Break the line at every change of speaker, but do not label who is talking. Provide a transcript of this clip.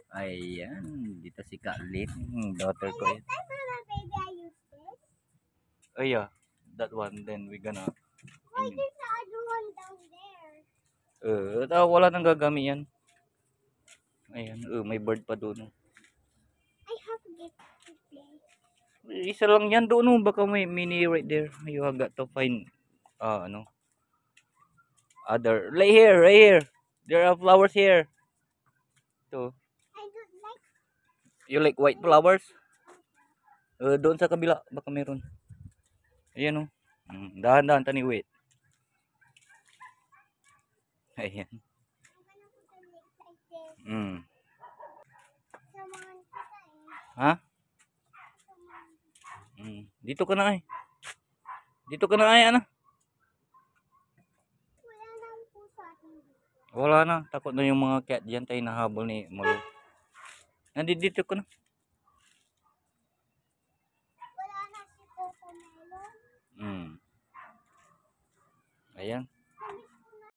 Ayan, dito si Kalit, daughter ko yan. Oh yeah, that one. Then we gonna.
Why there's the other one down there?
Wala nang gagamit yan. Ayan, may bird pa doon.
I have to get to play.
Isa lang yan doon, baka may mini right there. You have got to find, other. Right here. There are flowers here. So,
I don't like.
you like white flowers? Doon sa kabila, baka meron. Ayan oh. Dahan-dahan tani, wait. Ayan.
I'm gonna put the legs like this. Someone
Ha? Dito ka na ay. Dito ka na ay, ano?
Wala nang pusa dito.
Wala na. Takot na yung mga cat dyan tayo nahabol ni Malo. Nandito ka na.
Wala na si Coco Melon.
Ayan.